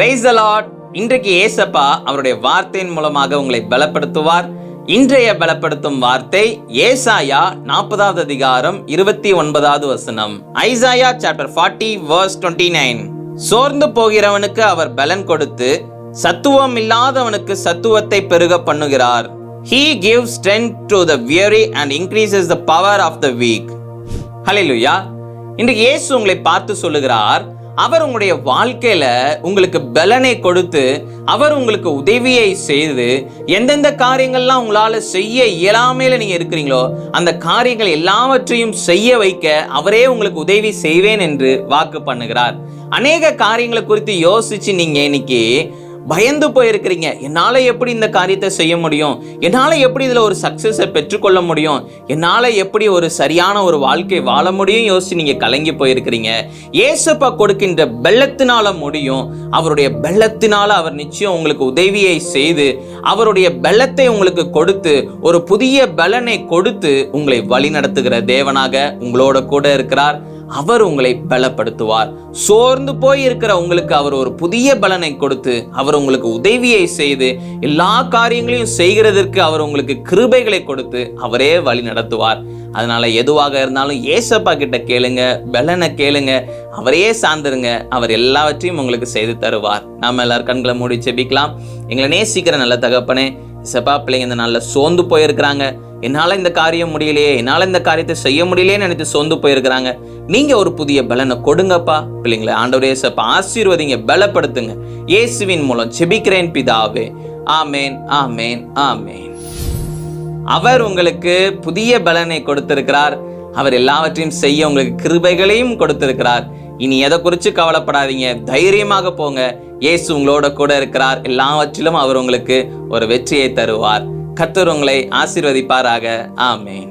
Praise the Lord. இன்றைக்கு ஏசப்பா அவருடைய வார்த்தையின் மூலமாக உங்களை பலப்படுத்துவார். இன்றைய பலப்படுத்தும் வார்த்தை ஏசாயா 40வது அதிகாரம் 29வது வசனம். Isaiah chapter 40 verse 29. சோர்ந்து போகிறவனுக்கு அவர் பலன் கொடுத்து சத்துவம் இல்லாதவனுக்கு சத்துவத்தை பெருக பண்ணுகிறார். He gives strength to the weary and increases the power of the weak. ஹல்லேலூயா. இன்றைக்கு இயேசு உங்களை பார்த்து சொல்லுகிறார், அவர் உங்களுடைய வாழ்க்கையில உங்களுக்கு பலனை கொடுத்து, அவர் உங்களுக்கு உதவியை செய்து, எந்தெந்த காரியங்கள்லாம் உங்களால செய்ய இயலாமையில நீங்க இருக்கிறீங்களோ அந்த காரியங்கள் எல்லாவற்றையும் செய்ய வைக்க அவரே உங்களுக்கு உதவி செய்வேன் என்று வாக்கு பண்ணுகிறார். அநேக காரியங்களை குறித்து யோசிச்சு நீங்க இன்னைக்கு பயந்து போயிருக்கிறீங்க. என்னால எப்படி இந்த காரியத்தை செய்ய முடியும், என்னால எப்படி இதுல ஒரு சக்சஸை பெற்றுக்கொள்ள முடியும், என்னால எப்படி ஒரு சரியான ஒரு வாழ்க்கை வாழ முடியும் யோசிச்சு நீங்க கலங்கி போயிருக்கிறீங்க. ஏசப்பா கொடுக்கின்ற பெல்லத்தினால முடியும். அவருடைய பெல்லத்தினால அவர் நிச்சயம் உங்களுக்கு உதவியை செய்து, அவருடைய பெல்லத்தை உங்களுக்கு கொடுத்து, ஒரு புதிய பலனை கொடுத்து உங்களை வழி நடத்துகிற தேவனாக உங்களோட கூட இருக்கிறார். அவர் உங்களை பலப்படுத்துவார். சோர்ந்து போய் இருக்கிற உங்களுக்கு அவர் ஒரு புதிய பலனை கொடுத்து, அவர் உங்களுக்கு உதவியை செய்து, எல்லா காரியங்களையும் செய்கிறதற்கு அவர் உங்களுக்கு கிருபைகளை கொடுத்து அவரே வழி நடத்துவார். அதனால எதுவாக இருந்தாலும் ஏசப்பா கிட்ட கேளுங்க, பலனை கேளுங்க, அவரையே சார்ந்துருங்க. அவர் எல்லாவற்றையும் உங்களுக்கு செய்து தருவார். நாம எல்லாரும் கண்களை மூடி ஜெபிக்கலாம். எங்களை நேசிக்கிற நல்ல தகப்பனே, ஏசப்பா, பிள்ளைங்க இந்த நாள்ல சோர்ந்து போயிருக்கிறாங்க. என்னால இந்த காரியம் முடியலையே, என்னால இந்த காரியத்தை செய்ய முடியலையேன்னு நினைத்து சோர்ந்து போயிருக்கிறாங்க. நீங்க ஒரு புதிய பலனை கொடுங்கப்பா. பிள்ளைங்களை ஆண்டவரே ஏசப்பா ஆசீர்வதிங்க, பலப்படுத்துங்க. இயேசுவின் மூலம் ஜெபிக்கிறேன் பிதாவே. ஆமேன், ஆமேன், ஆமேன். அவர் உங்களுக்கு புதிய பலனை கொடுத்திருக்கிறார். அவர் எல்லாவற்றையும் செய்ய உங்களுக்கு கிருபைகளையும் கொடுத்திருக்கிறார். இனி எதை குறித்து கவலைப்படாதீங்க, தைரியமாக போங்க. இயேசு உங்களோட கூட இருக்கிறார். எல்லாவற்றிலும் அவர் உங்களுக்கு ஒரு வெற்றியை தருவார். கர்த்தர் உங்களை ஆசீர்வதிப்பாராக. ஆமேன்.